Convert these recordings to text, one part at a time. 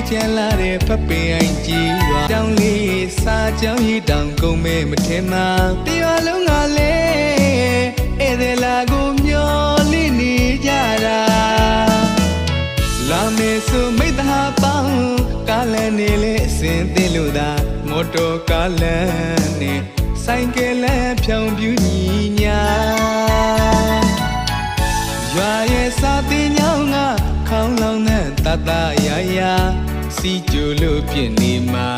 ကျန်လာတဲ့ဖပင်အိုင်ကြီးရွာတောင်းလေးစာကြောင်းရီတောင်ကုန်မဲ့မထင်မှတရွာလုံးကလည်းဧည့်သည်လာကိုမျောလိနေကြတာလာမယ်ဆိုမိတ္တဟာပေါင်းကားလန်နေလေအစင်သိလို့သာမော်တော်ကားလန်နဲ့ဆိုင်ကယ်လန်ဖြောင်ပြူညီညာရွာရဲ့စာတင်ညောင်းကခေါင်းလောင်းနဲ့တတရာရာစီကျူလို့ပြင်းနေမှာ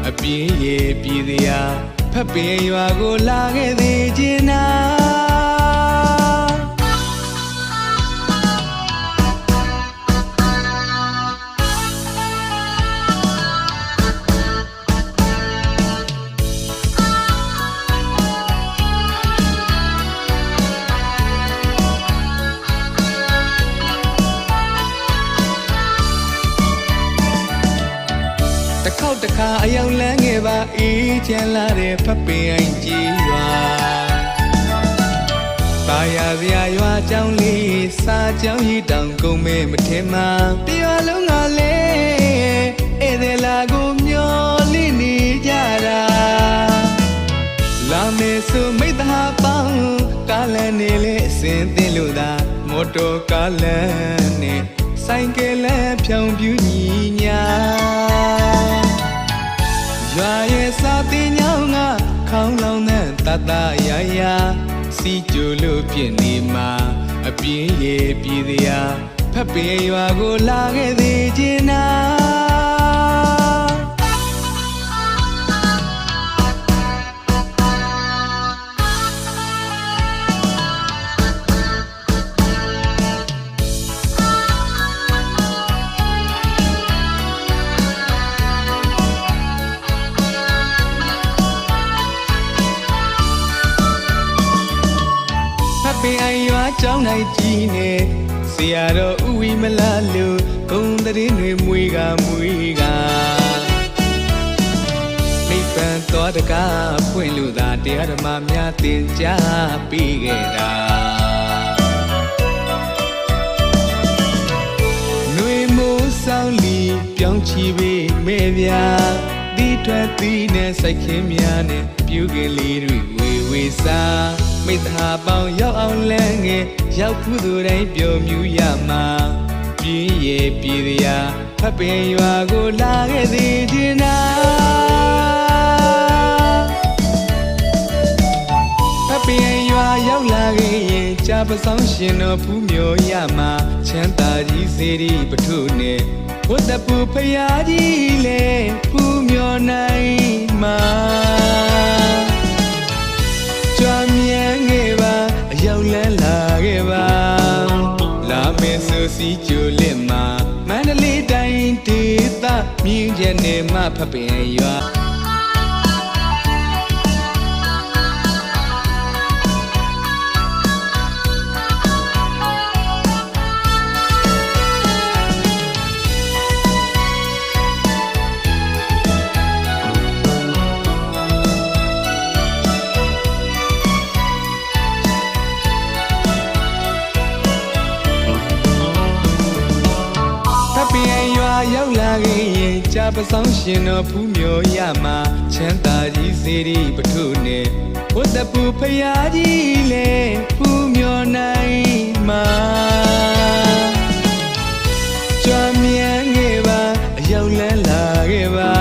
အပြင်းရဲ့ပြည်တရားဖက်ပင်ရွာကိုလာခဲ့သေးခြင်းနာတခါအယောင်လန်းခဲ့ပါအေးချမ်းလာတဲ့ဖပင်အိုင်ကြီးရွာတာယာစရာရွာကြောင်းလေးစာကြောင်းရီတောင်ကုန်မဲ့မထင်မှတရွာလုံးကလည်းဧည့်သည်လာကိုမျောလိနေကြတာလာမယ်ဆိုမိတ္တဟာပေါင်းကားလန်နေလေအစင်သိလို့သာမော်တော်ကားလန်နဲ့ဆိုင်ကယ်လန်ဖြောင်ပြူညီညာရွာရဲ့စာတင်ညောင်းကခေါင်းလောင်းနဲ့တတရာရာစီကျူလို့ပြင်းနေမှာအပြင်းရဲ့ပြည်တရားဖက်ပင်ရွာကိုလာခဲ့သေးခြင်းနာပင်အိုင်ရွာကျောင်းနိုင်ကြီးနဲ့ဆရာတော်ဥဝီမလာလို့ဂုံတရင်တွေမွေကနိဗ္ဗာန်တော်တကားဖွင့်လို့သာတရားဓမ္မများသင်ကြားပေးခဲ့တာຫນွေမိုးဆောင်လီပြောင်းချီပေးမဲ့ဗျာဒီထွက်သီးနဲ့စိုက်ခင်းများနဲ့ပြူကလေးတွေဝေစားမိတ္တဟာပေါင်းရောက်အောင်လန်းငယ်ရောက်ခုသူတိုင်းပျော်မြူရမှာပြင်းရဲ့ပြည်တရားဖက်ပင်ရွာကိုလာခဲ့သေးခြင်းနာဖက်ပင်ရွာရောက်လာခဲ့ရင်ကြာပဆောင်ရှင်တော်ဖူးမြော်ရမှာချမ်းသာကြီးစေရီပထုနဲ့ဘုဒ္ဓပူဖရာကြီးလေဖူးမြော်နိုင်မှာကြွားမြန်ခဲ့ပါအရောက်လန်းလာခဲ့ပါလာမယ်ဆိုစီကျူလက်မှာမန္တလေးတိုင်းဒေသမြင်းကျက်နေမှဖပင်ရွာရောက်လာခဲ့ရင်ကြာပဆောင်ရှင်တော်ဖူးမြော်ရမှာချမ်းသာကြီးစေရီပထုနဲ့ဘုဒ္ဓပူဖရာကြီးလေဖူးမြော်နိုင်မှာကြွားမြန်ခဲ့ပါအရောက်လန်းလာခဲ့ပါ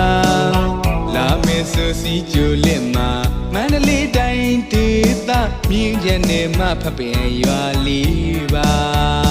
လာမယ်ဆိုစီကျူလက်မှာမန္တလေးတိုင်းဒေသမြင်းကျက်နေမှဖပင်ရွာလေးပါ